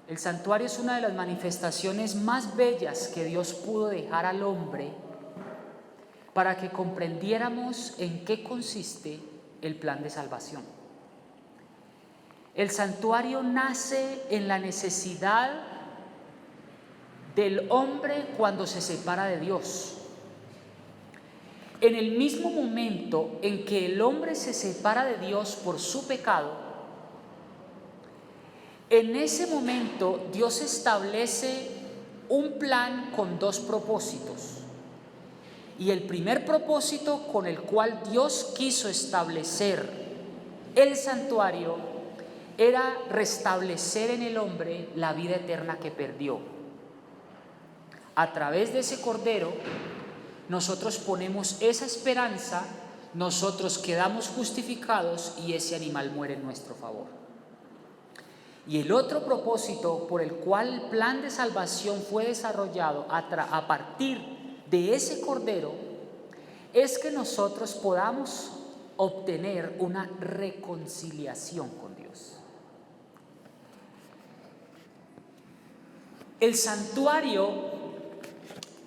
El santuario es una de las manifestaciones más bellas que Dios pudo dejar al hombre para que comprendiéramos en qué consiste el plan de salvación. El santuario nace en la necesidad del hombre cuando se separa de Dios. En el mismo momento en que el hombre se separa de Dios por su pecado, en ese momento Dios establece un plan con dos propósitos. Y el primer propósito con el cual Dios quiso establecer el santuario era restablecer en el hombre la vida eterna que perdió. A través de ese cordero nosotros ponemos esa esperanza, nosotros quedamos justificados y ese animal muere en nuestro favor. Y el otro propósito por el cual el plan de salvación fue desarrollado a partir de ese cordero es que nosotros podamos obtener una reconciliación con Dios. El santuario,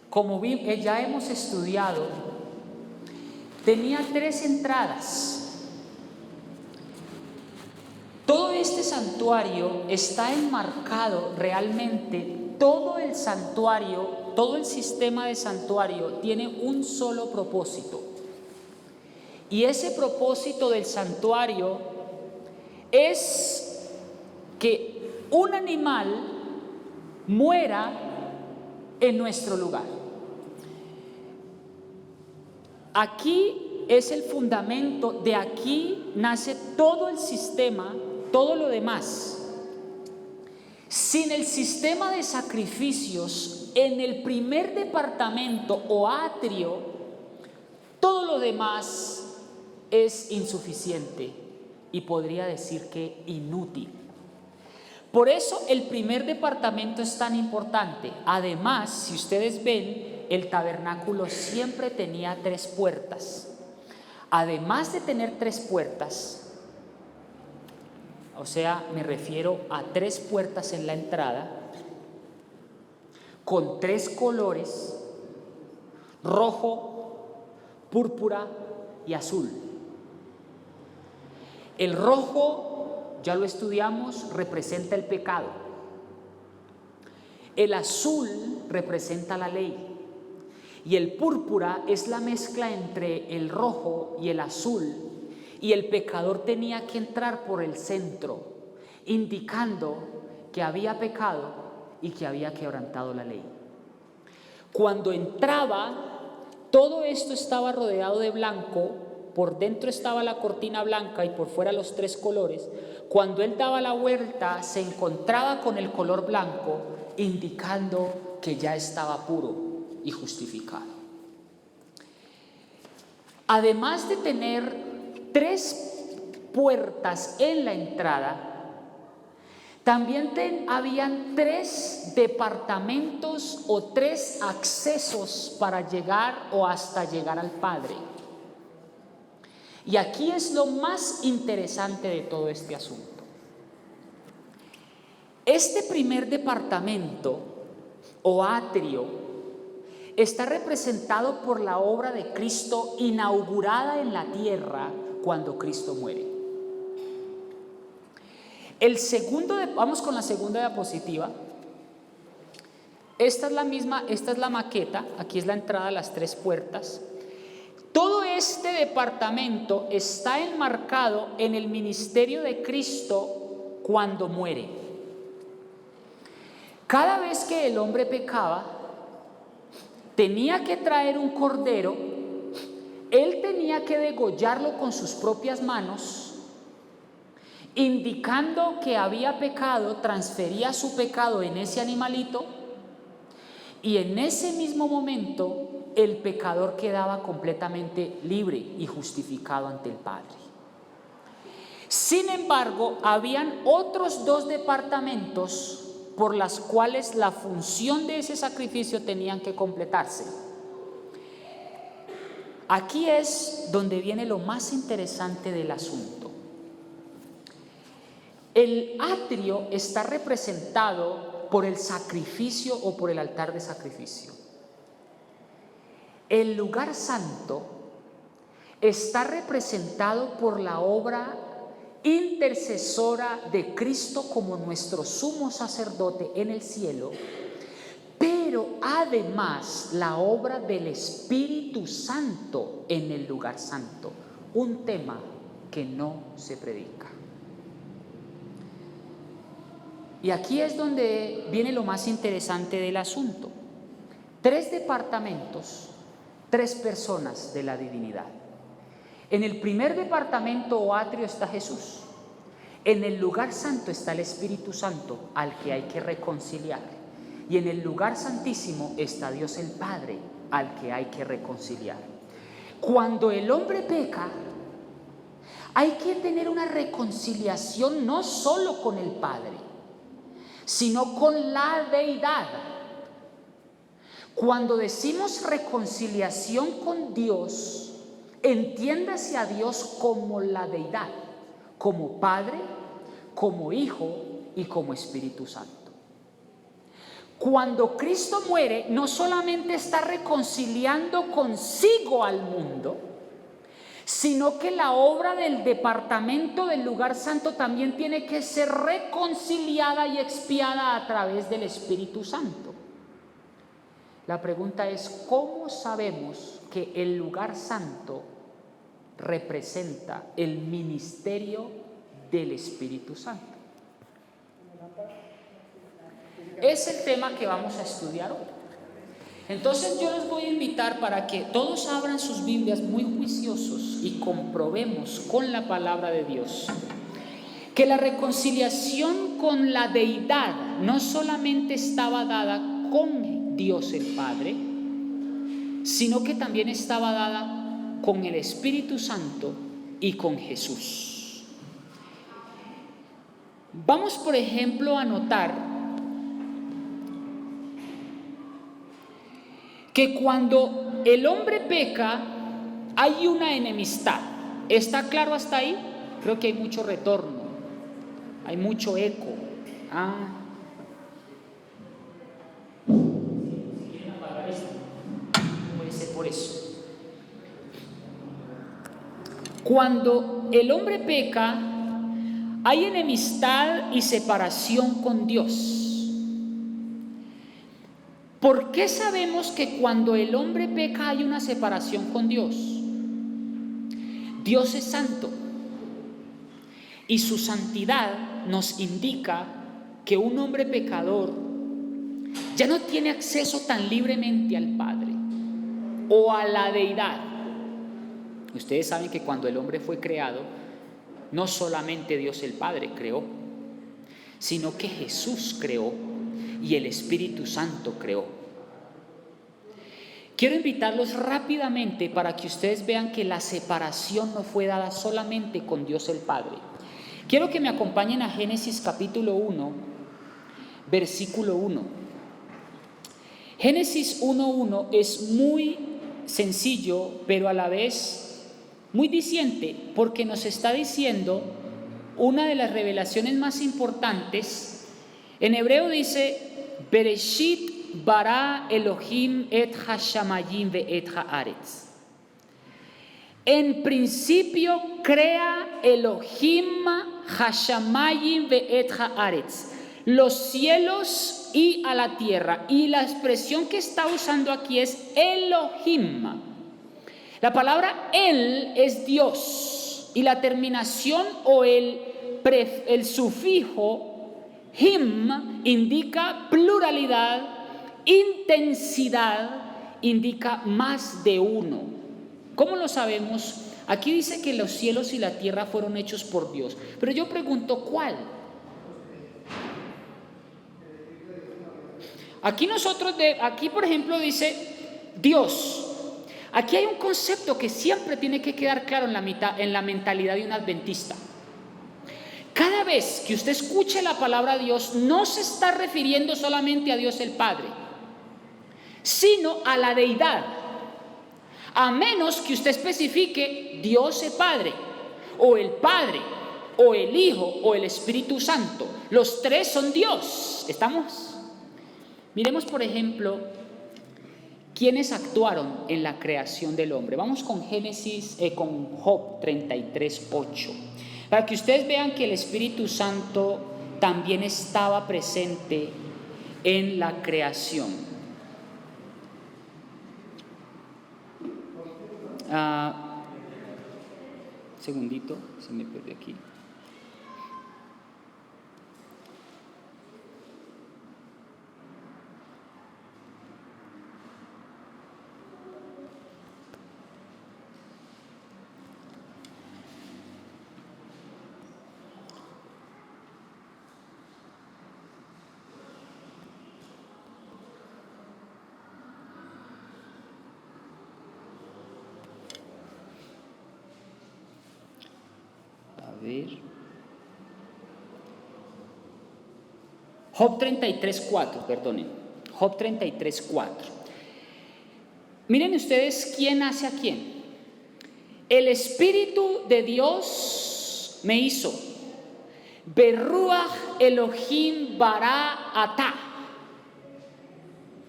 como ya hemos estudiado, tenía 3 entradas. Todo este santuario está enmarcado realmente, todo el santuario, todo el sistema de santuario tiene un solo propósito. Y ese propósito del santuario es que un animal muera en nuestro lugar. Aquí es el fundamento, de aquí nace todo el sistema, todo lo demás. Sin el sistema de sacrificios en el primer departamento o atrio, todo lo demás es insuficiente y podría decir que inútil. Por eso el primer departamento es tan importante. Además, si ustedes ven, el tabernáculo siempre tenía 3 puertas. Además de tener 3 puertas, o sea, me refiero a 3 puertas en la entrada, con 3 colores, rojo, púrpura y azul. El rojo, ya lo estudiamos, representa el pecado. El azul representa la ley. Y el púrpura es la mezcla entre el rojo y el azul. Y el pecador tenía que entrar por el centro, indicando que había pecado y que había quebrantado la ley. Cuando entraba, todo esto estaba rodeado de blanco, por dentro estaba la cortina blanca y por fuera los 3 colores. Cuando él daba la vuelta, se encontraba con el color blanco, indicando que ya estaba puro y justificado. Además de tener 3 puertas en la entrada, también habían 3 departamentos o 3 accesos para llegar o hasta llegar al Padre. Y aquí es lo más interesante de todo este asunto. Este primer departamento o atrio está representado por la obra de Cristo inaugurada en la tierra cuando Cristo muere. Vamos con la segunda diapositiva. Esta es la maqueta, aquí es la entrada a las 3 puertas. Todo este departamento está enmarcado en el ministerio de Cristo cuando muere. Cada vez que el hombre pecaba, tenía que traer un cordero, él tenía que degollarlo con sus propias manos, indicando que había pecado, transfería su pecado en ese animalito, y en ese mismo momento el pecador quedaba completamente libre y justificado ante el Padre. Sin embargo, habían otros 2 departamentos por las cuales la función de ese sacrificio tenían que completarse. Aquí es donde viene lo más interesante del asunto. El atrio está representado por el sacrificio o por el altar de sacrificio. El lugar santo está representado por la obra intercesora de Cristo como nuestro sumo sacerdote en el cielo, pero además la obra del Espíritu Santo en el lugar santo, un tema que no se predica. Y aquí es donde viene lo más interesante del asunto. 3 departamentos, 3 personas de la divinidad. En el primer departamento o atrio está Jesús. En el lugar santo está el Espíritu Santo, al que hay que reconciliar. Y en el lugar santísimo está Dios el Padre, al que hay que reconciliar. Cuando el hombre peca, hay que tener una reconciliación no solo con el Padre, sino con la deidad. Cuando decimos reconciliación con Dios, entiéndase a Dios como la deidad, como Padre, como Hijo y como Espíritu Santo. Cuando Cristo muere, no solamente está reconciliando consigo al mundo, sino que la obra del departamento del lugar santo también tiene que ser reconciliada y expiada a través del Espíritu Santo. La pregunta es, ¿cómo sabemos que el lugar santo representa el ministerio del Espíritu Santo? Es el tema que vamos a estudiar hoy. Entonces yo les voy a invitar para que todos abran sus Biblias muy juiciosos y comprobemos con la palabra de Dios que la reconciliación con la deidad no solamente estaba dada con Dios el Padre, sino que también estaba dada con el Espíritu Santo y con Jesús. Vamos, por ejemplo, a notar que cuando el hombre peca hay una enemistad. ¿Está claro hasta ahí? Creo que hay mucho retorno, hay mucho eco. Puede ser por eso. Cuando el hombre peca hay enemistad y separación con Dios. ¿Por qué sabemos que cuando el hombre peca hay una separación con Dios? Dios es santo y su santidad nos indica que un hombre pecador ya no tiene acceso tan libremente al Padre o a la deidad. Ustedes saben que cuando el hombre fue creado, no solamente Dios el Padre creó, sino que Jesús creó y el Espíritu Santo creó. Quiero invitarlos rápidamente para que ustedes vean que la separación no fue dada solamente con Dios el Padre. Quiero que me acompañen a Génesis capítulo 1, versículo 1. Génesis 1:1 es muy sencillo, pero a la vez muy diciente, porque nos está diciendo una de las revelaciones más importantes. En hebreo dice, Bereshit bara Elohim et hashamayim ve et haaretz. En principio crea Elohim hashamayim ve et haaretz, los cielos y a la tierra. Y la expresión que está usando aquí es Elohim. La palabra El es Dios y la terminación o el sufijo Him indica pluralidad, intensidad, indica más de uno. ¿Cómo lo sabemos? Aquí dice que los cielos y la tierra fueron hechos por Dios, pero yo pregunto, ¿cuál? Aquí por ejemplo dice Dios. Aquí hay un concepto que siempre tiene que quedar claro en la mentalidad de un adventista. Cada vez que usted escuche la palabra Dios, no se está refiriendo solamente a Dios el Padre, sino a la deidad, a menos que usted especifique Dios el Padre o el Padre o el Hijo o el Espíritu Santo. Los tres son Dios. ¿Estamos? Miremos, por ejemplo, quiénes actuaron en la creación del hombre. Vamos con con Job 33:8, para que ustedes vean que el Espíritu Santo también estaba presente en la creación. Segundito, se me perdió aquí. Job 33:4, perdonen. Job 33:4. Miren ustedes quién hace a quién. El Espíritu de Dios me hizo. Beruach Elohim bara atá.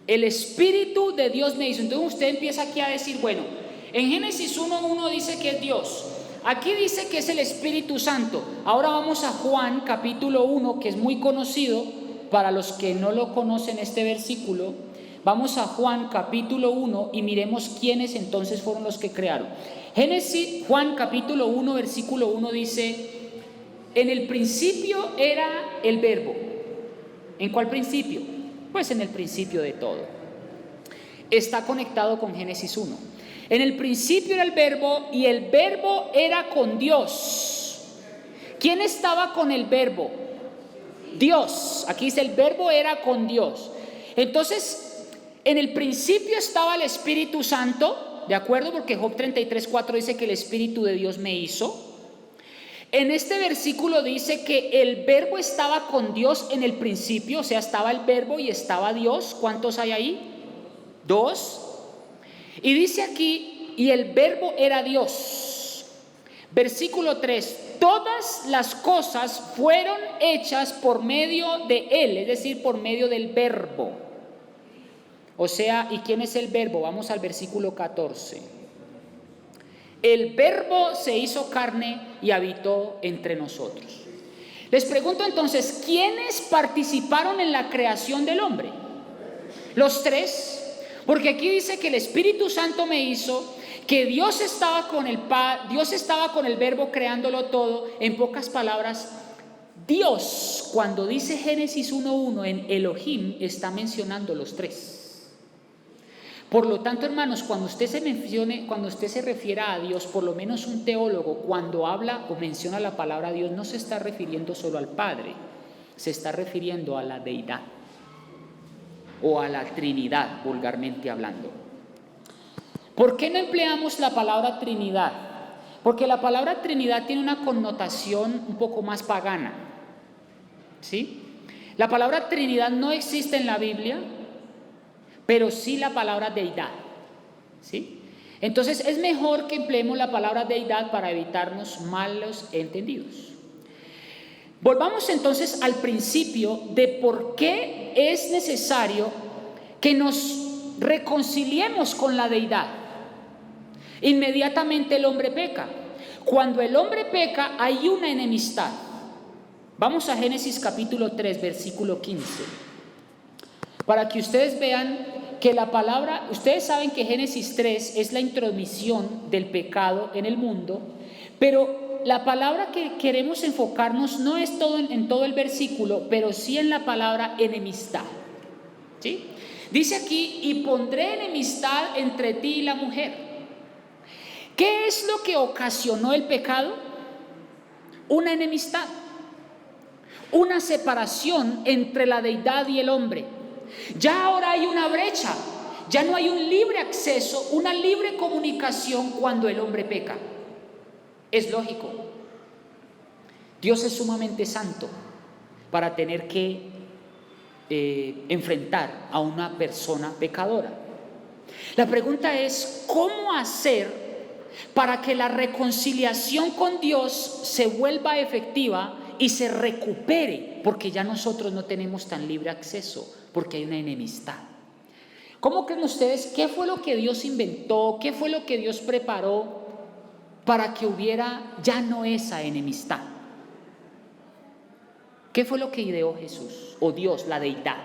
El Espíritu de Dios me hizo. Entonces usted empieza aquí a decir, bueno, en Génesis 1:1 dice que es Dios. Aquí dice que es el Espíritu Santo. Ahora vamos a Juan capítulo 1, que es muy conocido para los que no lo conocen este versículo. Vamos a Juan capítulo 1 y miremos quiénes entonces fueron los que crearon. Juan capítulo 1 versículo 1 dice: en el principio era el verbo. ¿En cuál principio? Pues en el principio de todo. Está conectado con Génesis 1. En el principio era el verbo y el verbo era con Dios. ¿Quién estaba con el verbo? Dios. Aquí dice el verbo era con Dios. Entonces, en el principio estaba el Espíritu Santo, ¿de acuerdo? Porque Job 33:4 dice que el Espíritu de Dios me hizo. En este versículo dice que el verbo estaba con Dios en el principio, o sea, estaba el verbo y estaba Dios. ¿Cuántos hay ahí? 2. Y dice aquí, y el verbo era Dios. Versículo 3, todas las cosas fueron hechas por medio de Él, es decir, por medio del verbo. O sea, ¿y quién es el verbo? Vamos al versículo 14. El verbo se hizo carne y habitó entre nosotros. Les pregunto entonces, ¿quiénes participaron en la creación del hombre? Los tres. Porque aquí dice que el Espíritu Santo me hizo, que Dios estaba con Dios estaba con el verbo creándolo todo. En pocas palabras, Dios, cuando dice Génesis 1:1 en Elohim, está mencionando los tres. Por lo tanto, hermanos, cuando usted se refiera a Dios, por lo menos un teólogo, cuando habla o menciona la palabra Dios, no se está refiriendo solo al Padre, se está refiriendo a la deidad o a la Trinidad, vulgarmente hablando. ¿Por qué no empleamos la palabra Trinidad? Porque la palabra Trinidad tiene una connotación un poco más pagana, ¿sí? La palabra Trinidad no existe en la Biblia, pero sí la palabra deidad, ¿sí? Entonces es mejor que empleemos la palabra deidad para evitarnos malos entendidos. Volvamos entonces al principio de por qué es necesario que nos reconciliemos con la deidad. Inmediatamente el hombre peca. Cuando el hombre peca hay una enemistad. Vamos a Génesis capítulo 3, versículo 15. Para que ustedes vean que la palabra, ustedes saben que Génesis 3 es la intromisión del pecado en el mundo, pero la palabra que queremos enfocarnos no es en todo el versículo, pero sí en la palabra enemistad, ¿sí? Dice aquí, y pondré enemistad entre ti y la mujer. ¿Qué es lo que ocasionó el pecado? Una enemistad, una separación entre la deidad y el hombre. Ya ahora hay una brecha, ya no hay un libre acceso, una libre comunicación cuando el hombre peca. Es lógico. Dios es sumamente santo para tener que enfrentar a una persona pecadora. La pregunta es, ¿cómo hacer para que la reconciliación con Dios se vuelva efectiva y se recupere, porque ya nosotros no tenemos tan libre acceso, porque hay una enemistad. ¿Cómo creen ustedes? ¿Qué fue lo que Dios inventó? ¿Qué fue lo que Dios preparó para que hubiera ya no esa enemistad? ¿Qué fue lo que ideó Jesús o Dios, la deidad?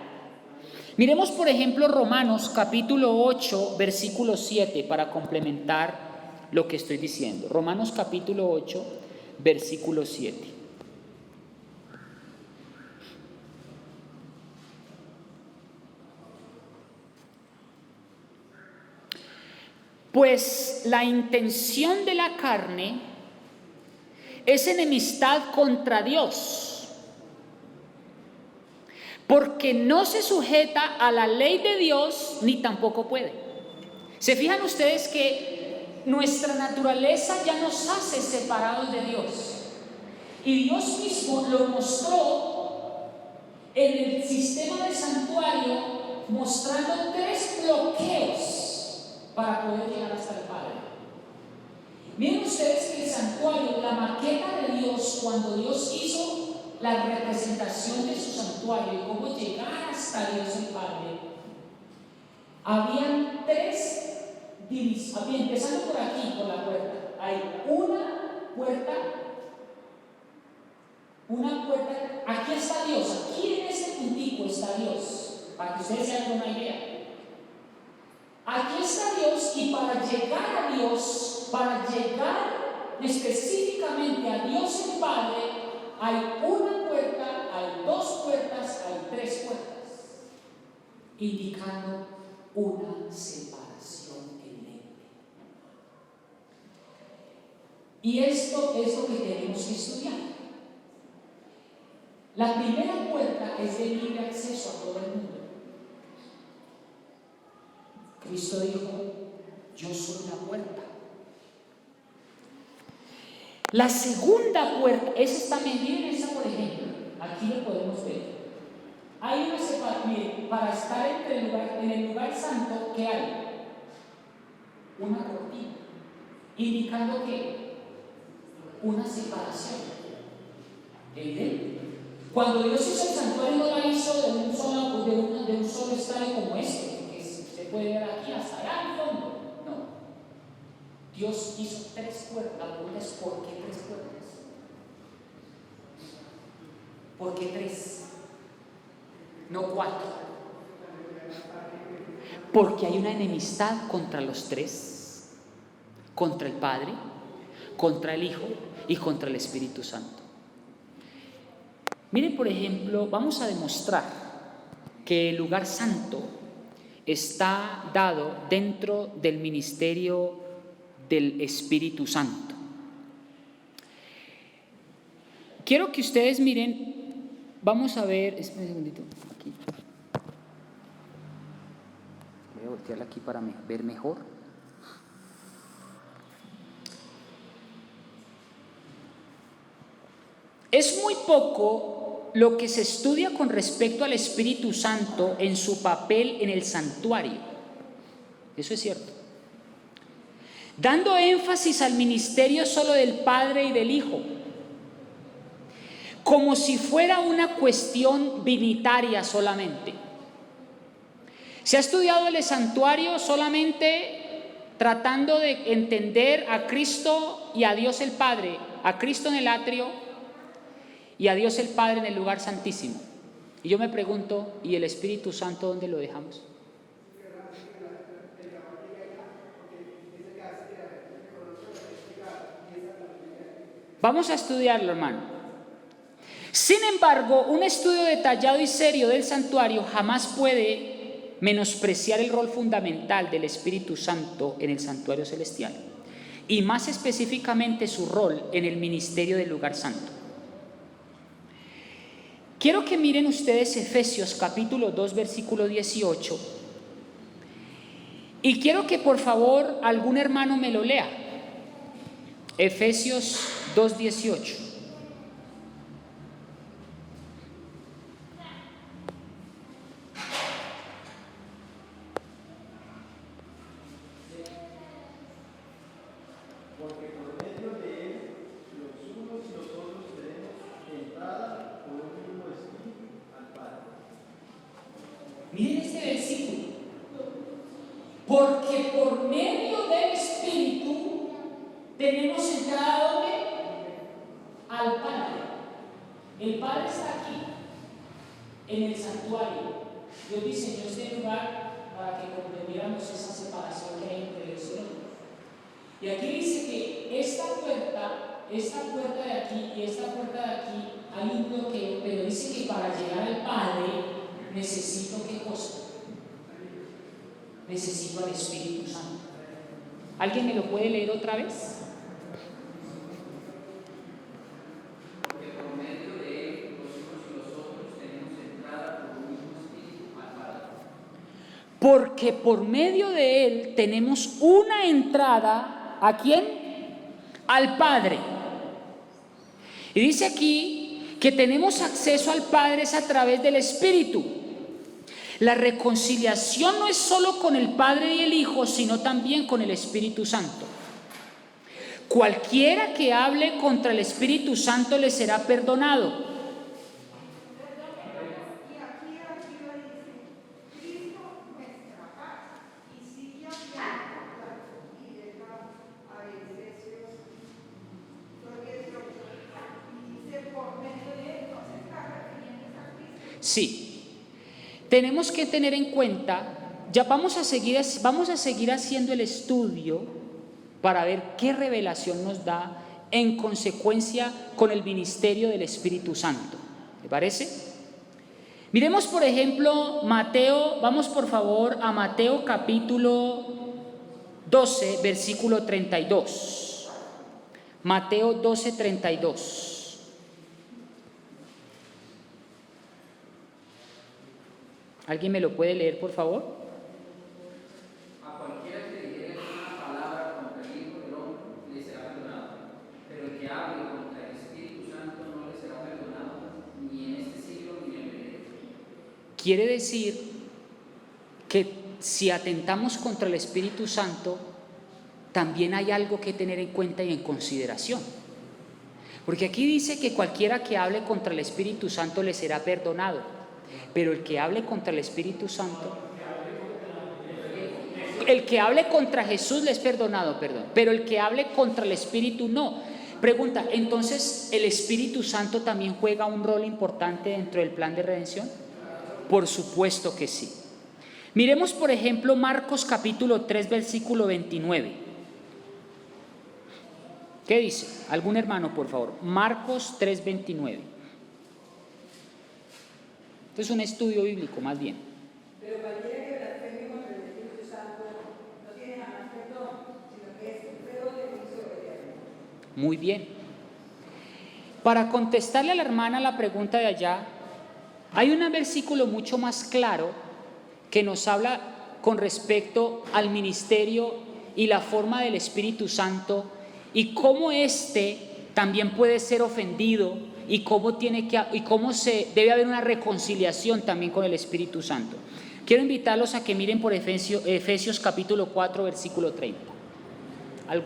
Miremos por ejemplo Romanos capítulo 8, versículo 7 para complementar lo que estoy diciendo. Romanos capítulo 8, versículo 7. Pues la intención de la carne es enemistad contra Dios, porque no se sujeta a la ley de Dios ni tampoco puede. ¿Se fijan ustedes que nuestra naturaleza ya nos hace separados de Dios? Y Dios mismo lo mostró en el sistema del santuario, mostrando 3 bloqueos para poder llegar hasta el Padre. Miren ustedes que el santuario, la maqueta de Dios, cuando Dios hizo la representación de su santuario, cómo llegar hasta Dios el Padre, habían 3 divisiones, empezando por aquí, por la puerta. Hay una puerta, aquí está Dios, aquí en este puntico está Dios, para que ustedes se hagan una idea. Aquí está Dios, y para llegar a Dios, para llegar específicamente a Dios el Padre, hay una puerta, hay 2 puertas, hay 3 puertas, indicando una separación evidente. Y esto es lo que tenemos que estudiar. La primera puerta es de libre acceso a todo el mundo. Cristo dijo: yo soy la puerta. La segunda puerta, esa está medida, esa por ejemplo, aquí lo podemos ver. Hay una separación, para estar en el lugar santo, ¿qué hay? Una cortina, indicando que una separación evidente. Cuando Dios hizo el santuario, no la hizo de un solo estadio como este, que se puede ver aquí hasta allá al fondo. No. Dios hizo 3 puertas. La pregunta es: ¿por qué 3 puertas? ¿Por qué 3? No 4. Porque hay una enemistad contra los 3: contra el Padre, contra el Hijo y contra el Espíritu Santo. Miren, por ejemplo, vamos a demostrar que el lugar santo está dado dentro del ministerio del Espíritu Santo. Quiero que ustedes miren, vamos a ver, esperen un segundito, aquí. Voy a voltearla aquí para ver mejor. Es muy poco lo que se estudia con respecto al Espíritu Santo en su papel en el santuario. Eso es cierto. Dando énfasis al ministerio solo del Padre y del Hijo, como si fuera una cuestión dignitaria solamente. Se ha estudiado el santuario solamente tratando de entender a Cristo y a Dios el Padre, a Cristo en el atrio y a Dios el Padre en el lugar santísimo. Y yo me pregunto, ¿y el Espíritu Santo dónde lo dejamos? Vamos a estudiarlo, hermano. Sin embargo, un estudio detallado y serio del santuario jamás puede menospreciar el rol fundamental del Espíritu Santo en el santuario celestial, y más específicamente su rol en el ministerio del lugar santo. Quiero que miren ustedes Efesios capítulo 2, versículo 18. Y quiero que por favor algún hermano me lo lea. Efesios 2, 18. Miren este versículo. Porque por medio del Espíritu tenemos entrada ¿dónde? Al Padre. El Padre está aquí, en el santuario. Dios diseñó este lugar para que comprendiéramos esa separación que hay entre Dios y nosotros. Y aquí dice que esta puerta de aquí y esta puerta de aquí hay un bloqueo, pero dice que para llegar al Padre necesito ¿qué cosa? Necesito al Espíritu Santo. ¿Alguien me lo puede leer otra vez? Porque por medio de él, los unos y los otros tenemos entrada por un mismo Espíritu al Padre. Porque por medio de él tenemos una entrada, ¿a quién? Al Padre. Y dice aquí que tenemos acceso al Padre es a través del Espíritu. La reconciliación no es solo con el Padre y el Hijo, sino también con el Espíritu Santo. Cualquiera que hable contra el Espíritu Santo le será perdonado. Sí, tenemos que tener en cuenta, ya vamos a seguir haciendo el estudio para ver qué revelación nos da en consecuencia con el ministerio del Espíritu Santo. ¿Le parece? Miremos por ejemplo Mateo, vamos por favor a Mateo capítulo 12, versículo 32. Mateo 12, 32. ¿Alguien me lo puede leer, por favor? A cualquiera que dijere una palabra contra el Hijo del Hombre le será perdonado, pero el que hable contra el Espíritu Santo no le será perdonado, ni en este siglo ni en el venidero. Quiere decir que si atentamos contra el Espíritu Santo, también hay algo que tener en cuenta y en consideración. Porque aquí dice que cualquiera que hable contra el Espíritu Santo le será perdonado. Pero el que hable contra el Espíritu Santo, el que hable contra Jesús le es perdonado, pero el que hable contra el Espíritu no. Pregunta, entonces, ¿el Espíritu Santo también juega un rol importante dentro del plan de redención? Por supuesto que sí. Miremos, por ejemplo, Marcos capítulo 3, versículo 29. ¿Qué dice? ¿Algún hermano, por favor? Marcos 3, 29. Esto es un estudio bíblico, más bien. Pero cualquiera que blasfeme contra el Espíritu Santo no tiene jamás perdón, sino que es feo de juicio eterno. Muy bien. Para contestarle a la hermana la pregunta de allá, hay un versículo mucho más claro que nos habla con respecto al ministerio y la forma del Espíritu Santo y cómo éste también puede ser ofendido y cómo debe haber una reconciliación también con el Espíritu Santo. Quiero invitarlos a que miren por Efesios capítulo 4, versículo 30.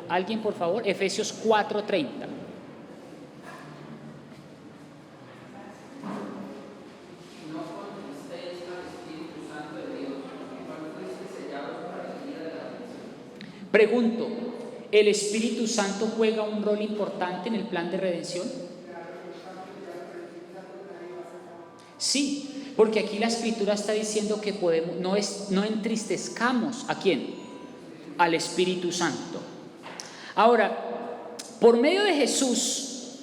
¿Alguien, por favor? Efesios 4, 30. No contristéis al Espíritu Santo de Dios, con el cual fuisteis sellados para el día de la redención. Pregunto, ¿el Espíritu Santo juega un rol importante en el plan de redención? Sí, porque aquí la Escritura está diciendo que no entristezcamos ¿a quién? Al Espíritu Santo. Ahora, por medio de Jesús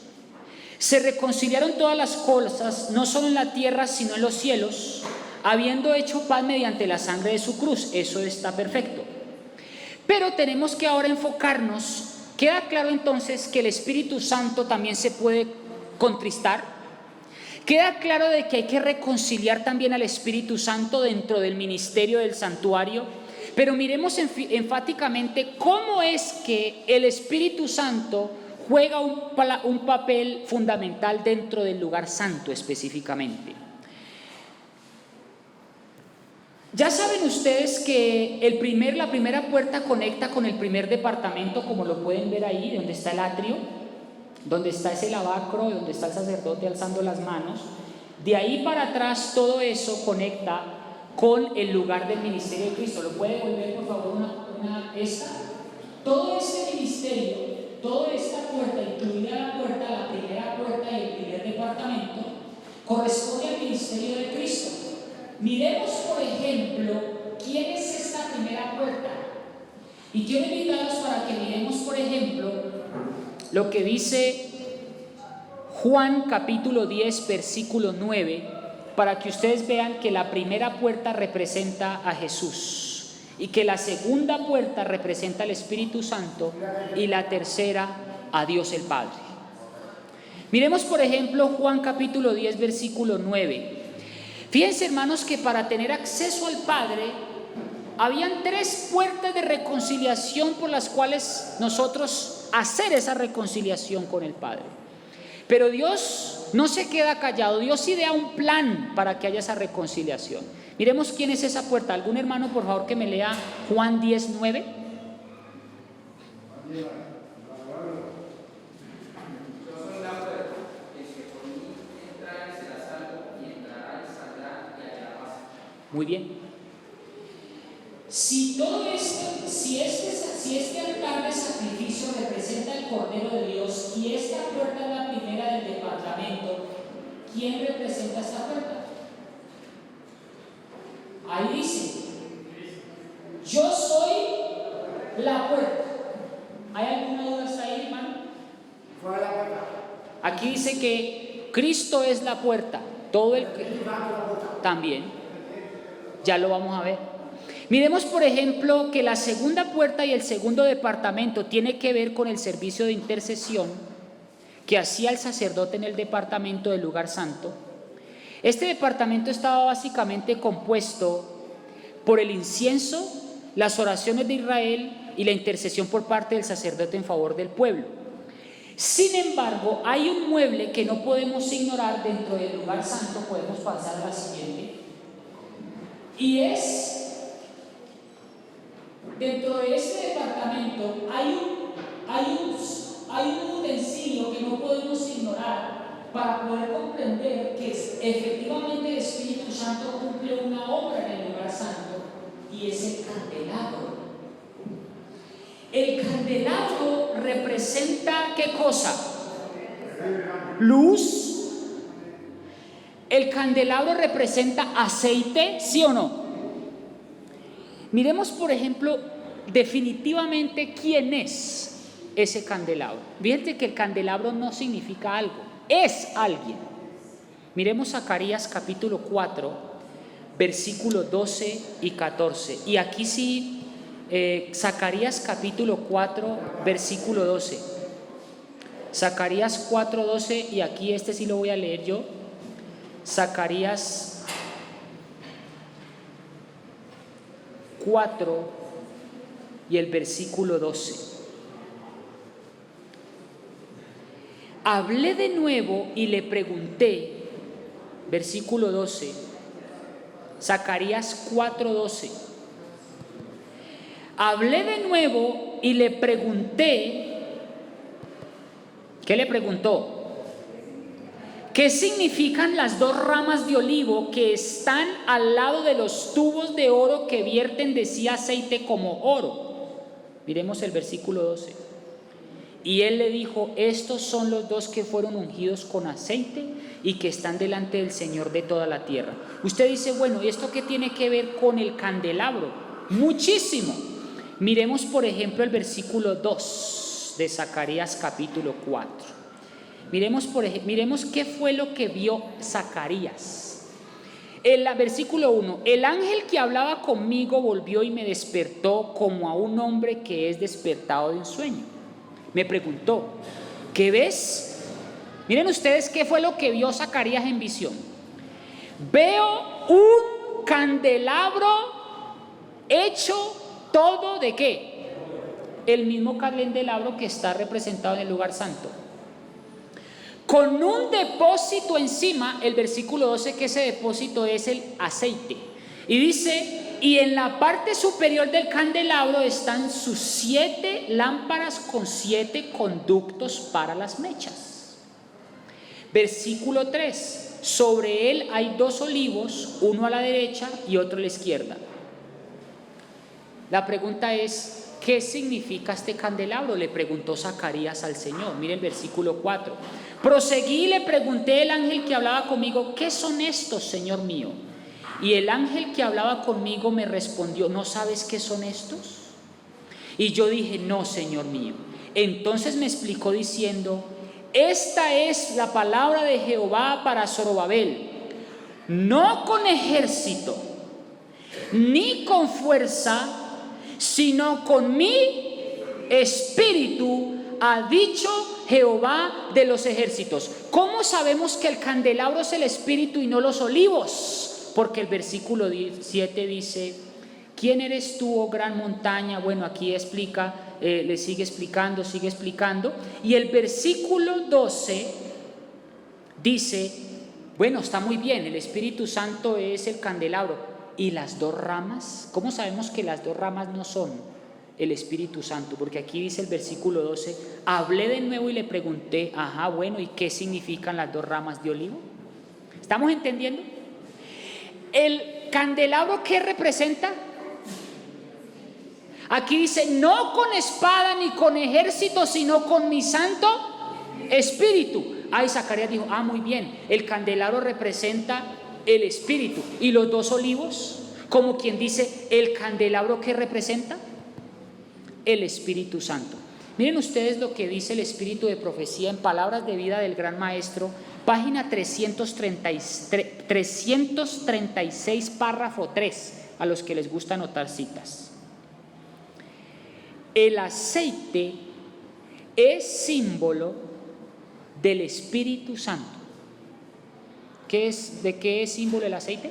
se reconciliaron todas las cosas, no solo en la tierra, sino en los cielos, habiendo hecho paz mediante la sangre de su cruz. Eso está perfecto. Pero tenemos que ahora enfocarnos. Queda claro entonces que el Espíritu Santo también se puede contristar. Queda claro de que hay que reconciliar también al Espíritu Santo dentro del ministerio del santuario. Pero miremos enfáticamente cómo es que el Espíritu Santo juega un papel fundamental dentro del lugar santo específicamente. Ya saben ustedes que la primera puerta conecta con el primer departamento, como lo pueden ver ahí, donde está el atrio, donde está ese lavacro, donde está el sacerdote alzando las manos. De ahí para atrás todo eso conecta con el lugar del ministerio de Cristo. ¿Lo puede volver, por favor, esta? Todo este ministerio, toda esta puerta, incluida la primera puerta y el primer departamento, corresponde al ministerio de Cristo. Miremos, por ejemplo, quién es esta primera puerta. Y quiero invitarlos para que miremos, por ejemplo, lo que dice Juan capítulo 10, versículo 9, para que ustedes vean que la primera puerta representa a Jesús y que la segunda puerta representa al Espíritu Santo y la tercera a Dios el Padre. Miremos, por ejemplo, Juan capítulo 10, versículo 9. Fíjense, hermanos, que para tener acceso al Padre habían 3 puertas de reconciliación por las cuales nosotros hacer esa reconciliación con el Padre. Pero Dios no se queda callado, Dios idea un plan para que haya esa reconciliación. Miremos quién es esa puerta. ¿Algún hermano, por favor, que me lea Juan 10, 9? Muy bien. Si este altar de sacrificio representa el Cordero de Dios y esta puerta es la primera del departamento, ¿quién representa esta puerta? Ahí dice: yo soy la puerta. ¿Hay alguna duda hasta ahí, hermano? ¿Cuál es la puerta? Aquí dice que Cristo es la puerta. Todo el también. Ya lo vamos a ver. Miremos, por ejemplo, que la segunda puerta y el segundo departamento tiene que ver con el servicio de intercesión que hacía el sacerdote en el departamento del lugar santo. Este departamento estaba básicamente compuesto por el incienso, las oraciones de Israel y la intercesión por parte del sacerdote en favor del pueblo. Sin embargo, hay un mueble que no podemos ignorar dentro del lugar santo. Podemos pasar a la siguiente. Y es, dentro de este departamento hay un utensilio que no podemos ignorar para poder comprender que efectivamente el Espíritu Santo cumple una obra en el lugar santo, y es el candelabro. El candelabro representa ¿qué cosa? Luz. El candelabro representa aceite, ¿sí o no? Miremos, por ejemplo, definitivamente quién es ese candelabro. Fíjate que el candelabro no significa algo, es alguien. Miremos Zacarías capítulo 4, versículos 12 y 14. Y aquí sí, Zacarías capítulo 4, versículo 12. Zacarías 4, 12, y aquí este sí lo voy a leer yo. Zacarías 4 y el versículo 12. Hablé de nuevo y le pregunté, versículo 12, Zacarías 4:12. Hablé de nuevo y le pregunté, ¿qué le preguntó? ¿Qué significan las 2 ramas de olivo que están al lado de los tubos de oro que vierten de sí aceite como oro? Miremos el versículo 12. Y él le dijo: estos son los 2 que fueron ungidos con aceite y que están delante del Señor de toda la tierra. Usted dice, bueno, ¿y esto qué tiene que ver con el candelabro? Muchísimo. Miremos, por ejemplo, el versículo 2 de Zacarías capítulo 4. Miremos qué fue lo que vio Zacarías. El versículo 1: el ángel que hablaba conmigo volvió y me despertó como a un hombre que es despertado de un sueño. Me preguntó: ¿qué ves? Miren ustedes qué fue lo que vio Zacarías en visión. Veo un candelabro hecho todo ¿de qué? El mismo candelabro que está representado en el lugar santo, con un depósito encima. El versículo 12, que ese depósito es el aceite. Y dice: y en la parte superior del candelabro están sus 7 lámparas con 7 conductos para las mechas. Versículo 3: sobre él hay 2 olivos, uno a la derecha y otro a la izquierda. La pregunta es, ¿qué significa este candelabro?, le preguntó Zacarías al Señor. Mire el versículo 4. Proseguí y le pregunté al ángel que hablaba conmigo, ¿qué son estos, Señor mío? Y el ángel que hablaba conmigo me respondió, ¿no sabes qué son estos? Y yo dije, no, Señor mío. Entonces me explicó diciendo, esta es la palabra de Jehová para Zorobabel, no con ejército, ni con fuerza, sino con mi espíritu, ha dicho Jehová de los ejércitos. ¿Cómo sabemos que el candelabro es el espíritu y no los olivos? Porque el versículo 7 dice, ¿quién eres tú, oh gran montaña? Bueno, aquí explica, le sigue explicando. Y el versículo 12 dice, bueno, está muy bien, el Espíritu Santo es el candelabro. ¿Y las 2 ramas? ¿Cómo sabemos que las 2 ramas no son el Espíritu Santo? Porque aquí dice el versículo 12, hablé de nuevo y le pregunté, bueno, ¿y qué significan las 2 ramas de olivo? ¿Estamos entendiendo? El candelabro, ¿qué representa? Aquí dice, no con espada ni con ejército, sino con mi santo espíritu. Y Zacarías dijo, muy bien, el candelabro representa el espíritu. ¿Y los 2 olivos? Como quien dice, ¿el candelabro qué representa? El Espíritu Santo. Miren ustedes lo que dice el Espíritu de Profecía en Palabras de Vida del Gran Maestro, página 336, párrafo 3, a los que les gusta anotar citas. El aceite es símbolo del Espíritu Santo. ¿De qué es símbolo el aceite?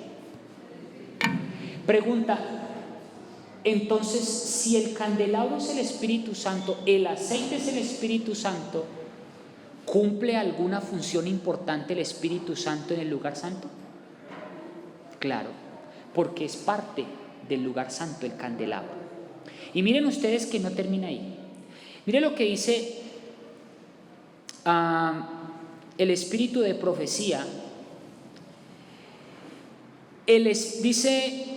Pregunta, entonces, si el candelabro es el Espíritu Santo, el aceite es el Espíritu Santo, ¿cumple alguna función importante el Espíritu Santo en el lugar santo? Claro, porque es parte del lugar santo el candelabro. Y miren ustedes que no termina ahí. Miren lo que dice el Espíritu de Profecía. Dice,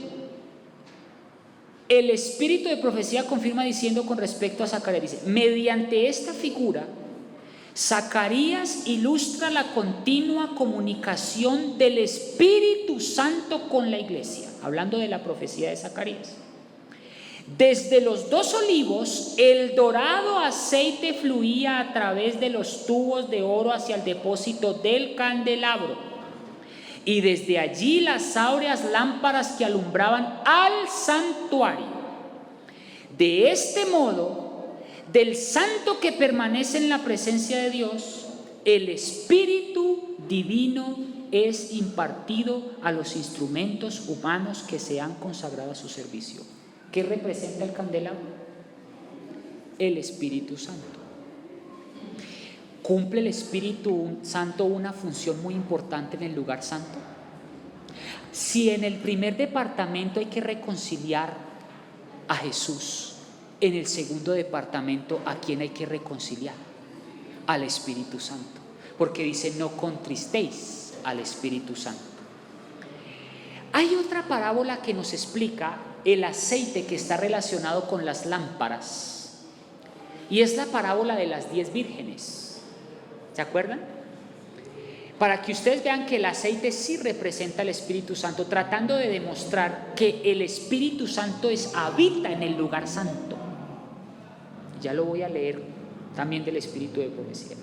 el Espíritu de Profecía confirma diciendo con respecto a Zacarías, dice, mediante esta figura, Zacarías ilustra la continua comunicación del Espíritu Santo con la iglesia, hablando de la profecía de Zacarías. Desde los 2 olivos, el dorado aceite fluía a través de los tubos de oro hacia el depósito del candelabro. Y desde allí las áureas lámparas que alumbraban al santuario. De este modo, del santo que permanece en la presencia de Dios, el Espíritu divino es impartido a los instrumentos humanos que se han consagrado a su servicio. ¿Qué representa el candelabro? El Espíritu Santo. ¿Cumple el Espíritu Santo una función muy importante en el lugar santo? Si en el primer departamento hay que reconciliar a Jesús, en el segundo departamento, ¿a quién hay que reconciliar? Al Espíritu Santo. Porque dice, no contristéis al Espíritu Santo. Hay otra parábola que nos explica el aceite que está relacionado con las lámparas. Y es la parábola de las 10 vírgenes. ¿Se acuerdan? Para que ustedes vean que el aceite sí representa al Espíritu Santo, tratando de demostrar que el Espíritu Santo habita en el lugar santo. Ya lo voy a leer también del Espíritu de Profecía.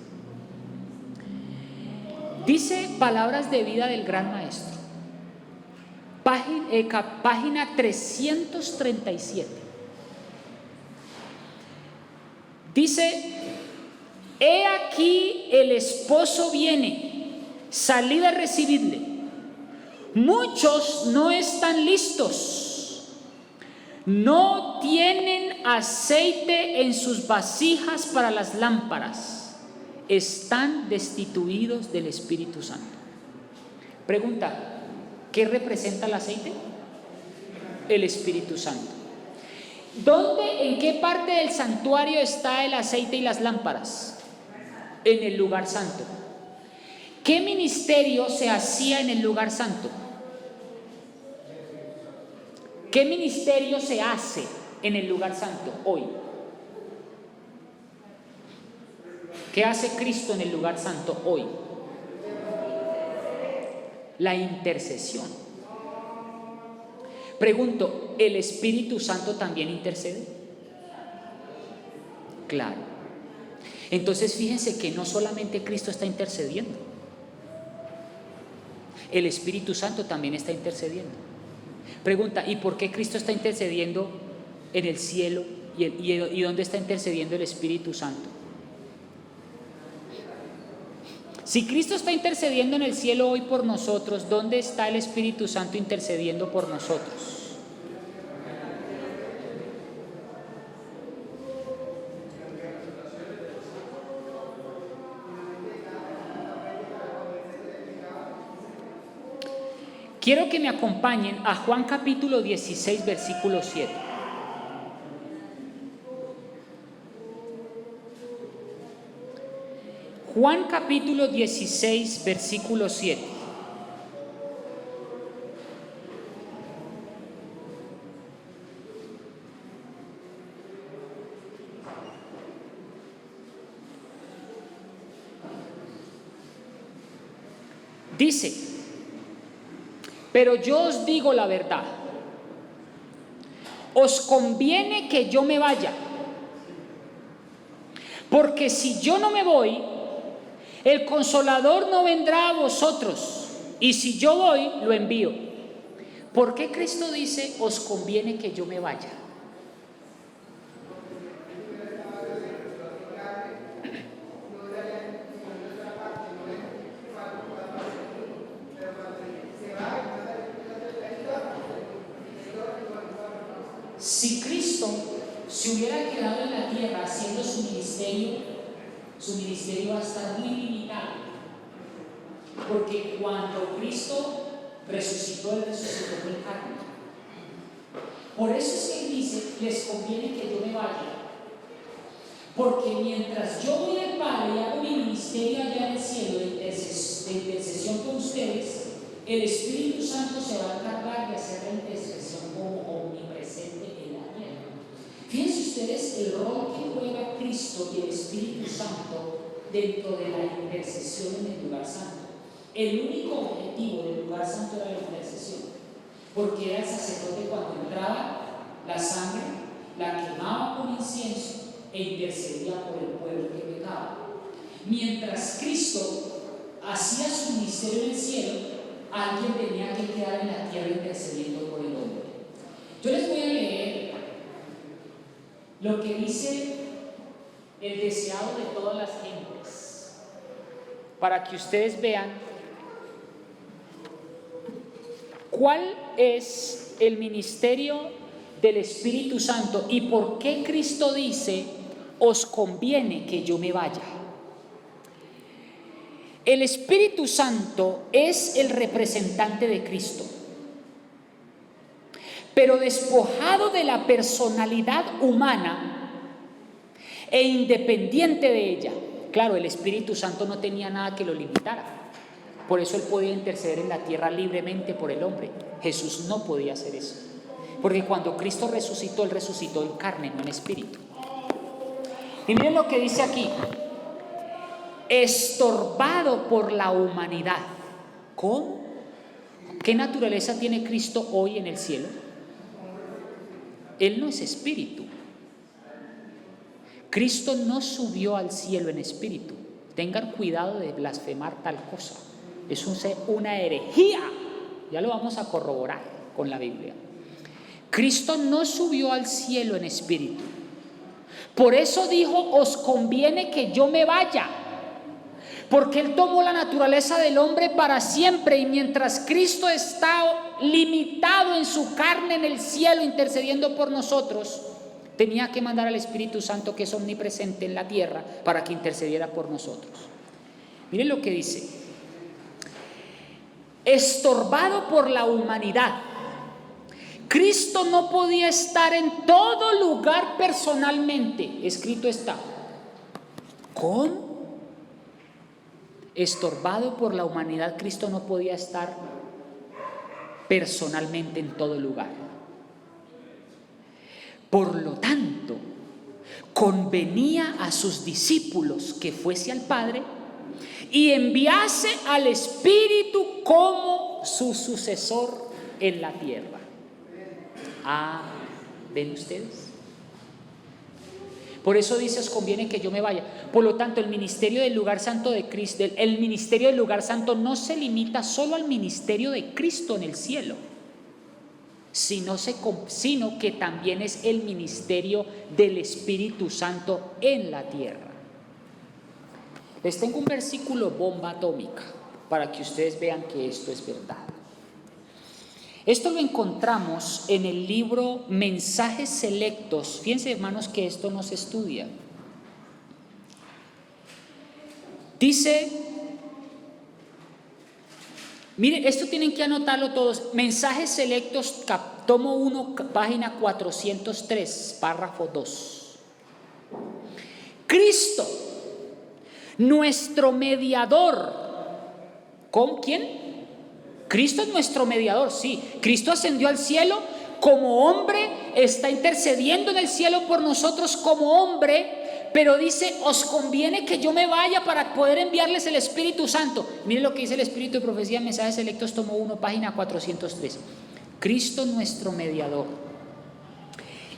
Dice Palabras de Vida del Gran Maestro, página 337. Dice, he aquí el esposo viene, salid a recibirle. Muchos no están listos, no tienen aceite en sus vasijas para las lámparas, están destituidos del Espíritu Santo. Pregunta, ¿qué representa el aceite? El Espíritu Santo. ¿Dónde, en qué parte del santuario está el aceite y las lámparas? En el lugar santo. ¿Qué ministerio se hacía en el lugar santo? ¿Qué ministerio se hace en el lugar santo hoy? ¿Qué hace Cristo en el lugar santo hoy? La intercesión. Pregunto, ¿el Espíritu Santo también intercede? Claro. Entonces fíjense que no solamente Cristo está intercediendo, el Espíritu Santo también está intercediendo. Pregunta, ¿y por qué Cristo está intercediendo en el cielo y dónde está intercediendo el Espíritu Santo? Si Cristo está intercediendo en el cielo hoy por nosotros, ¿dónde está el Espíritu Santo intercediendo por nosotros? Quiero que me acompañen a Juan capítulo 16, versículo 7. Juan capítulo 16, versículo 7. Dice: pero yo os digo la verdad, os conviene que yo me vaya, porque si yo no me voy, el Consolador no vendrá a vosotros, y si yo voy, lo envío. ¿Por qué Cristo dice, os conviene que yo me vaya? Si Cristo se hubiera quedado en la tierra haciendo su ministerio va a estar muy limitado, porque cuando Cristo resucitó, Él resucitó con carne. Por eso es que Él dice, les conviene que yo me vaya, porque mientras yo voy al Padre y hago mi ministerio allá en el cielo de intercesión con ustedes, el Espíritu Santo se va a encargar de hacer la intercesión como omnipresente en la tierra. Fíjense ustedes el rol que juega Cristo y el Espíritu Santo dentro de la intercesión en el lugar santo. El único objetivo del lugar santo era la intercesión, porque era el sacerdote cuando entraba la sangre, la quemaba con incienso e intercedía por el pueblo que pecaba. Mientras Cristo hacía su ministerio en el cielo, alguien tenía que quedar en la tierra intercediendo por el hombre. Yo les voy a leer lo que dice el deseado de todas las gentes, para que ustedes vean cuál es el ministerio del Espíritu Santo y por qué Cristo dice, os conviene que yo me vaya. El Espíritu Santo es el representante de Cristo, pero despojado de la personalidad humana e independiente de ella. Claro, el Espíritu Santo no tenía nada que lo limitara, por eso Él podía interceder en la tierra libremente por el hombre. Jesús no podía hacer eso, porque cuando Cristo resucitó, Él resucitó en carne, no en espíritu. Y miren lo que dice aquí: estorbado por la humanidad. ¿Cómo? ¿Qué naturaleza tiene Cristo hoy en el cielo? Él no es espíritu. Cristo no subió al cielo en espíritu. Tengan cuidado de blasfemar tal cosa. Es una herejía. Ya lo vamos a corroborar con la Biblia. Cristo no subió al cielo en espíritu. Por eso dijo, os conviene que yo me vaya. Porque Él tomó la naturaleza del hombre para siempre, y mientras Cristo está limitado en su carne en el cielo intercediendo por nosotros, tenía que mandar al Espíritu Santo, que es omnipresente en la tierra, para que intercediera por nosotros. Miren lo que dice: estorbado por la humanidad. Cristo no podía estar en todo lugar personalmente, escrito está. ¿Cómo? estorbado por la humanidad, Cristo no podía estar personalmente en todo lugar. Por lo tanto, convenía a sus discípulos que fuese al Padre y enviase al Espíritu como su sucesor en la tierra. ¿Ven ustedes? Por eso dice, os conviene que yo me vaya. Por lo tanto, el ministerio del lugar santo de Cristo, el ministerio del lugar santo no se limita solo al ministerio de Cristo en el cielo, sino que también es el ministerio del Espíritu Santo en la tierra. Les tengo un versículo bomba atómica para que ustedes vean que esto es verdad. Esto lo encontramos en el libro Mensajes Selectos. Fíjense, hermanos, que esto no se estudia. Dice, miren, esto tienen que anotarlo todos. Mensajes Selectos, tomo 1, página 403, párrafo 2. Cristo, nuestro mediador. ¿Con quién? Cristo es nuestro mediador, sí. Cristo ascendió al cielo como hombre, está intercediendo en el cielo por nosotros como hombre, pero dice, os conviene que yo me vaya para poder enviarles el Espíritu Santo. Miren lo que dice el Espíritu de Profecía, Mensajes Selectos, tomo 1, página 403. Cristo nuestro mediador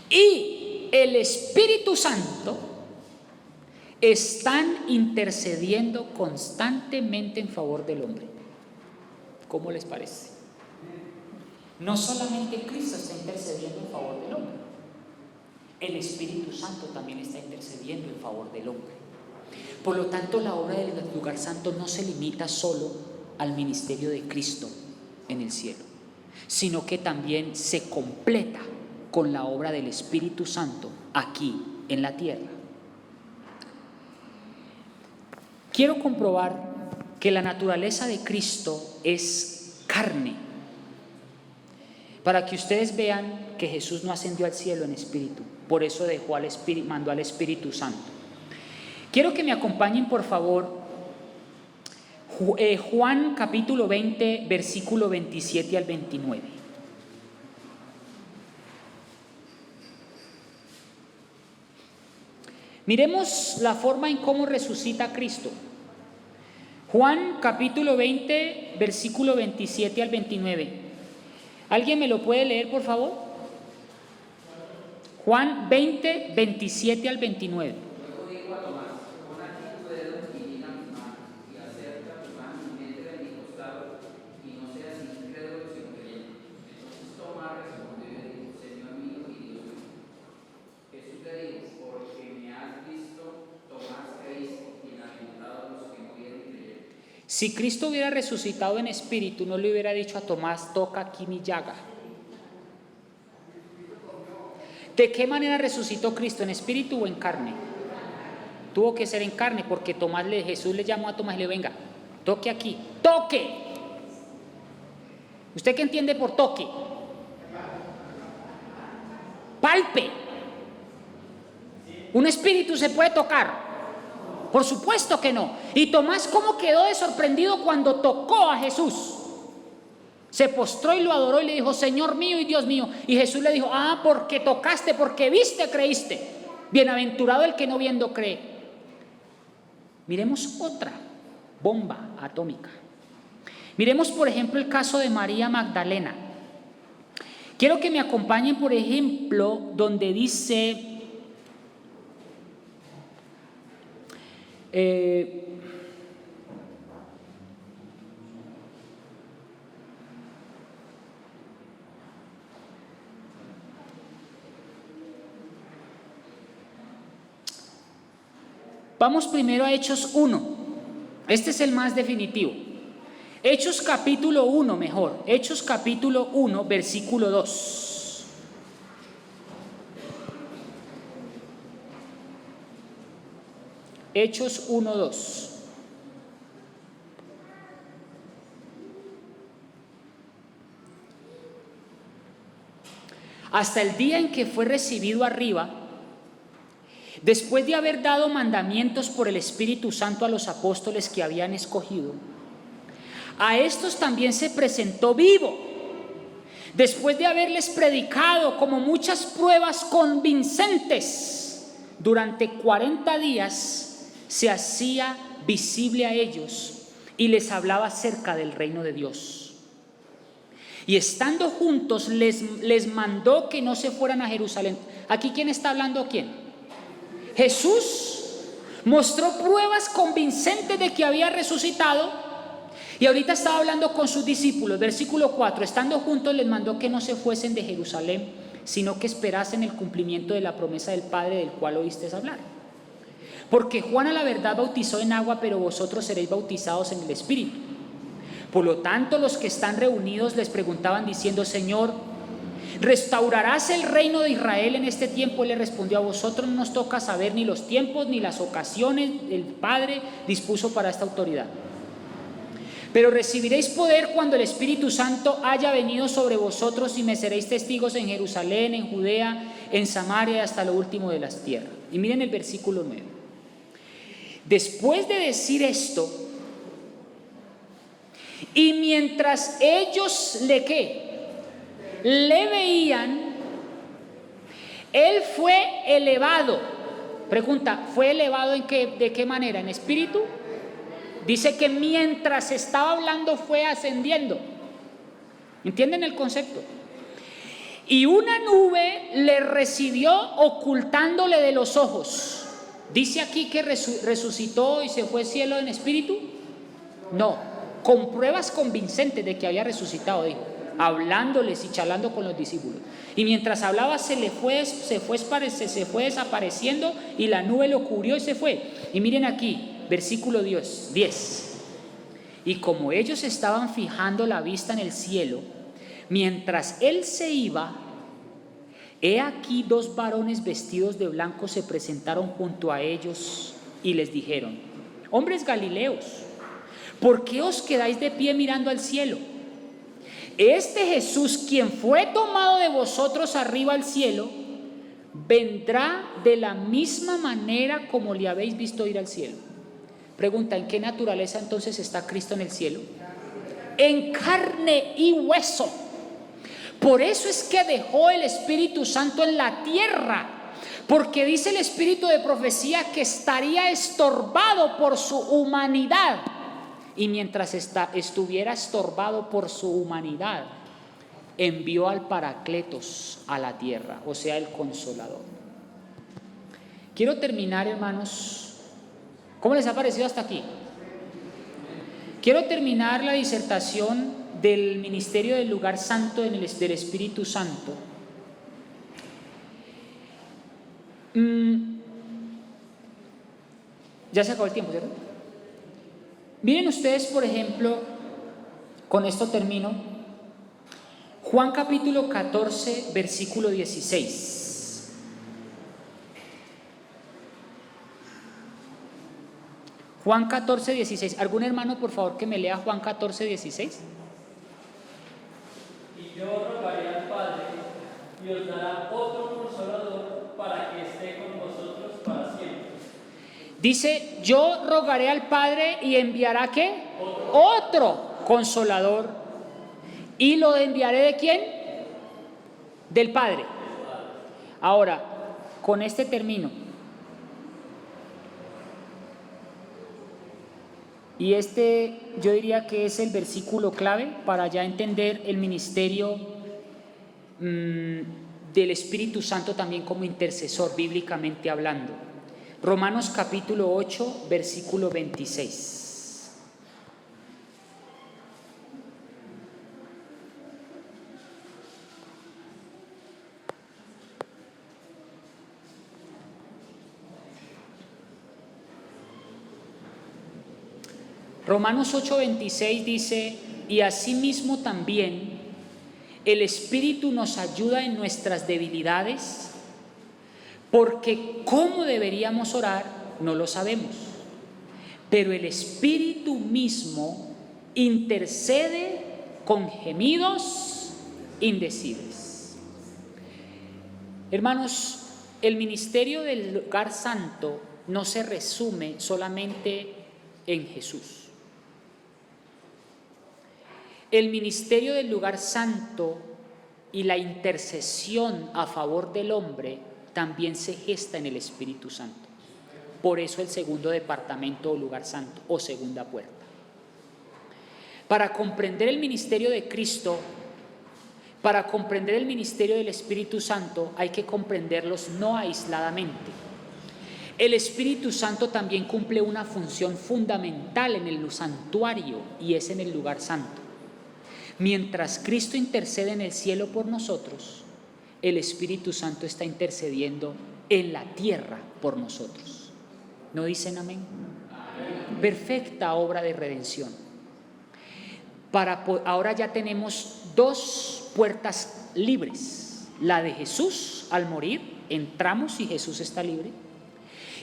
y el Espíritu Santo están intercediendo constantemente en favor del hombre. ¿Cómo les parece? No solamente Cristo está intercediendo en favor del hombre, el Espíritu Santo también está intercediendo en favor del hombre. Por lo tanto, la obra del lugar santo no se limita solo al ministerio de Cristo en el cielo, sino que también se completa con la obra del Espíritu Santo aquí en la tierra. Quiero comprobar que la naturaleza de Cristo es carne, para que ustedes vean que Jesús no ascendió al cielo en espíritu, por eso mandó al Espíritu Santo. Quiero que me acompañen, por favor, Juan capítulo 20, versículo 27 al 29. Miremos la forma en cómo resucita Cristo. Juan capítulo 20, versículo 27 al 29. ¿Alguien me lo puede leer, por favor? Juan 20, 27 al 29. Luego dijo a Tomás, pon aquí tu dedo y mira mis manos, y acerca tu mano y métela en mi costado, y no seas incrédulo sino creyente. Entonces Tomás respondió y le dijo, Señor mío y Dios mío. Jesús le dijo, porque me has visto, Tomás, creíste, bienaventurados los que no vieron y creyeron. Si Cristo hubiera resucitado en espíritu, no le hubiera dicho a Tomás, toca aquí mi llaga. ¿De qué manera resucitó Cristo? ¿En espíritu o en carne? Tuvo que ser en carne, porque Jesús le llamó a Tomás y le dijo, venga, toque aquí, toque. ¿Usted qué entiende por toque? Palpe. ¿Un espíritu se puede tocar? Por supuesto que no. Y Tomás, ¿cómo quedó de sorprendido cuando tocó a Jesús? Se postró y lo adoró y le dijo, Señor mío y Dios mío. Y Jesús le dijo, porque tocaste, porque viste, creíste. Bienaventurado el que no viendo cree. Miremos otra bomba atómica. Miremos, por ejemplo, el caso de María Magdalena. Quiero que me acompañen, por ejemplo, donde dice... Vamos primero a Hechos 1. Este es el más definitivo. Hechos capítulo 1, mejor. Hechos capítulo 1, versículo 2. Hechos 1, 2. Hasta el día en que fue recibido arriba, después de haber dado mandamientos por el Espíritu Santo a los apóstoles que habían escogido, a estos también se presentó vivo, después de haberles predicado como muchas pruebas convincentes. Durante 40 días se hacía visible a ellos y les hablaba acerca del reino de Dios. Y estando juntos les mandó que no se fueran a Jerusalén. ¿Aquí quién está hablando? ¿Quién? Jesús mostró pruebas convincentes de que había resucitado, y ahorita estaba hablando con sus discípulos. Versículo 4, estando juntos les mandó que no se fuesen de Jerusalén, sino que esperasen el cumplimiento de la promesa del Padre, del cual oísteis hablar. Porque Juan a la verdad bautizó en agua, pero vosotros seréis bautizados en el Espíritu. Por lo tanto, los que están reunidos les preguntaban diciendo: Señor, ¿restaurarás el reino de Israel en este tiempo? Él le respondió: a vosotros no nos toca saber ni los tiempos ni las ocasiones el Padre dispuso para esta autoridad. Pero recibiréis poder cuando el Espíritu Santo haya venido sobre vosotros, y me seréis testigos en Jerusalén, en Judea, en Samaria y hasta lo último de las tierras. Y miren el versículo 9. Después de decir esto, y mientras ellos le veían, él fue elevado. Pregunta, ¿fue elevado de qué manera? ¿En espíritu? Dice que mientras estaba hablando fue ascendiendo. ¿Entienden el concepto? Y una nube le recibió ocultándole de los ojos. ¿Dice aquí que resucitó y se fue al cielo en espíritu? No, con pruebas convincentes de que había resucitado, dijo, hablándoles y charlando con los discípulos. Y mientras hablaba se fue desapareciendo, y la nube lo cubrió y se fue. Y miren aquí, versículo 10. Y como ellos estaban fijando la vista en el cielo, mientras él se iba, he aquí 2 varones vestidos de blanco se presentaron junto a ellos y les dijeron: hombres galileos, ¿por qué os quedáis de pie mirando al cielo? Este Jesús, quien fue tomado de vosotros arriba al cielo, vendrá de la misma manera como le habéis visto ir al cielo. Pregunta, ¿en qué naturaleza entonces está Cristo en el cielo? En carne y hueso. Por eso es que dejó el Espíritu Santo en la tierra, porque dice el Espíritu de profecía que estaría estorbado por su humanidad. Y mientras estuviera estorbado por su humanidad, envió al Paracletos a la tierra, o sea, el Consolador. Quiero terminar, hermanos. ¿Cómo les ha parecido hasta aquí? Quiero terminar la disertación del ministerio del lugar santo del Espíritu Santo. Ya se acabó el tiempo, ¿cierto? Miren ustedes, por ejemplo, con esto termino, Juan capítulo 14, versículo 16. Juan 14, 16. ¿Algún hermano, por favor, que me lea Juan 14, 16? Y yo rogaré al Padre, y os dará otro consolador para que esté con vosotros para siempre. Dice, yo rogaré al Padre y enviará ¿qué? Otro consolador. ¿Y lo enviaré de quién? Del Padre. Ahora, con este termino. Y yo diría que es el versículo clave para ya entender el ministerio del Espíritu Santo también como intercesor, bíblicamente hablando. Romanos capítulo 8, versículo 26. Romanos 8:26 dice: y asimismo también el Espíritu nos ayuda en nuestras debilidades, porque cómo deberíamos orar no lo sabemos, pero el Espíritu mismo intercede con gemidos indecibles. Hermanos, el ministerio del lugar santo no se resume solamente en Jesús. El ministerio del lugar santo y la intercesión a favor del hombre también se gesta en el Espíritu Santo. Por eso el segundo departamento o lugar santo o segunda puerta. Para comprender el ministerio de Cristo, para comprender el ministerio del Espíritu Santo, hay que comprenderlos no aisladamente. El Espíritu Santo también cumple una función fundamental en el santuario y es en el lugar santo. Mientras Cristo intercede en el cielo por nosotros, el Espíritu Santo está intercediendo en la tierra por nosotros. ¿No dicen amén? Amén. Perfecta obra de redención. Ahora ya tenemos dos puertas libres. La de Jesús al morir, entramos y Jesús está libre.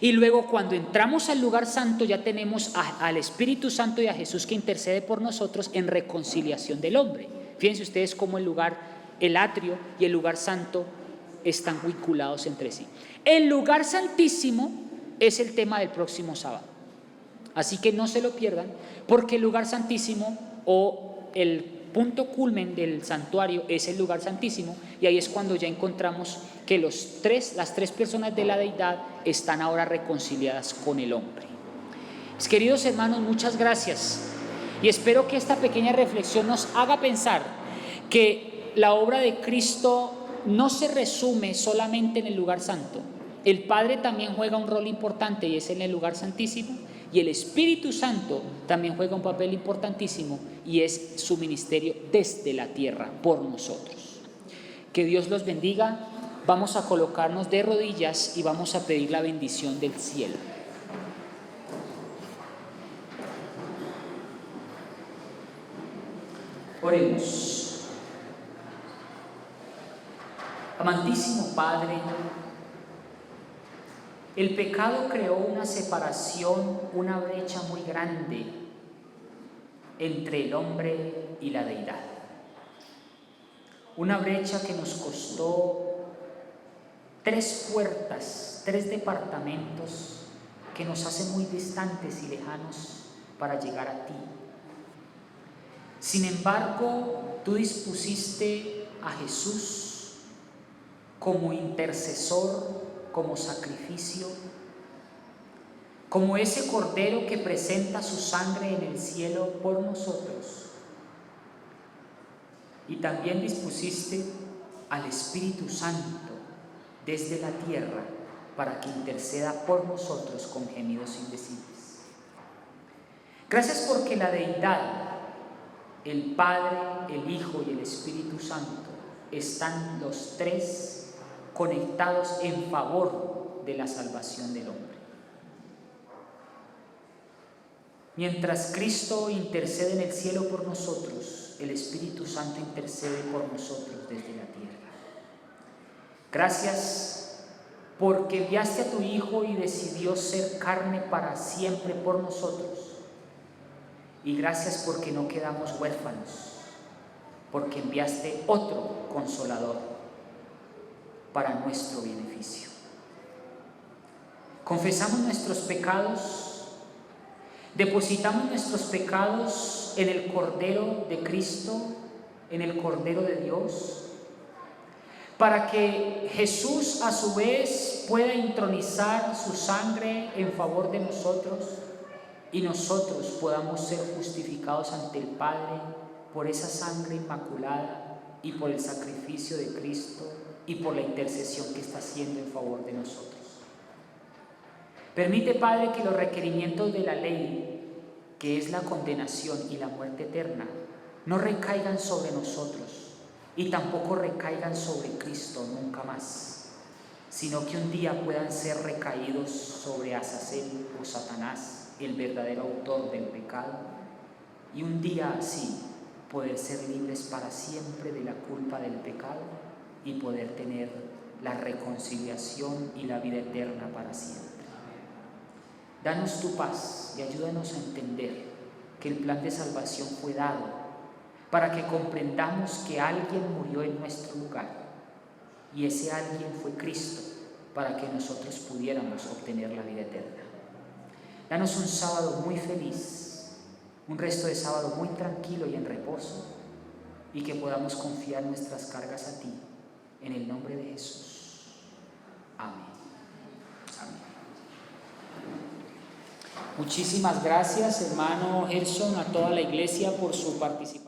Y luego cuando entramos al lugar santo ya tenemos al Espíritu Santo y a Jesús que intercede por nosotros en reconciliación del hombre. Fíjense ustedes cómo el atrio y el lugar santo están vinculados entre sí. El lugar santísimo es el tema del próximo sábado. Así que no se lo pierdan, porque el lugar santísimo o el punto culmen del santuario es el lugar santísimo, y ahí es cuando ya encontramos que las tres personas de la deidad están ahora reconciliadas con el hombre. Mis queridos hermanos, muchas gracias y espero que esta pequeña reflexión nos haga pensar que la obra de Cristo no se resume solamente en el lugar santo. El Padre también juega un rol importante y es en el lugar santísimo, y el Espíritu Santo también juega un papel importantísimo y es su ministerio desde la tierra por nosotros. Que Dios los bendiga. Vamos a colocarnos de rodillas y vamos a pedir la bendición del cielo. Oremos. Amantísimo Padre, el pecado creó una separación, una brecha muy grande entre el hombre y la deidad. Una brecha que nos costó 3 puertas, 3 departamentos que nos hacen muy distantes y lejanos para llegar a ti. Sin embargo, tú dispusiste a Jesús como intercesor, como sacrificio, como ese cordero que presenta su sangre en el cielo por nosotros. Y también dispusiste al Espíritu Santo desde la tierra para que interceda por nosotros con gemidos indecibles. Gracias porque la deidad, el Padre, el Hijo y el Espíritu Santo, están los 3 conectados en favor de la salvación del hombre. Mientras Cristo intercede en el cielo por nosotros, el Espíritu Santo intercede por nosotros desde la tierra. Gracias porque enviaste a tu Hijo y decidió ser carne para siempre por nosotros. Y gracias porque no quedamos huérfanos, porque enviaste otro Consolador para nuestro beneficio. Confesamos nuestros pecados, depositamos nuestros pecados en el Cordero de Cristo, en el Cordero de Dios, para que Jesús a su vez pueda intronizar su sangre en favor de nosotros y nosotros podamos ser justificados ante el Padre por esa sangre inmaculada y por el sacrificio de Cristo y por la intercesión que está haciendo en favor de nosotros. Permite, Padre, que los requerimientos de la ley, que es la condenación y la muerte eterna, no recaigan sobre nosotros y tampoco recaigan sobre Cristo nunca más, sino que un día puedan ser recaídos sobre Azazel o Satanás, el verdadero autor del pecado, y un día así poder ser libres para siempre de la culpa del pecado y poder tener la reconciliación y la vida eterna para siempre. Danos tu paz y ayúdanos a entender que el plan de salvación fue dado para que comprendamos que alguien murió en nuestro lugar y ese alguien fue Cristo, para que nosotros pudiéramos obtener la vida eterna. Danos un sábado muy feliz, un resto de sábado muy tranquilo y en reposo, y que podamos confiar nuestras cargas a ti, en el nombre de Jesús. Amén. Amén. Muchísimas gracias, hermano Gerson, a toda la iglesia por su participación.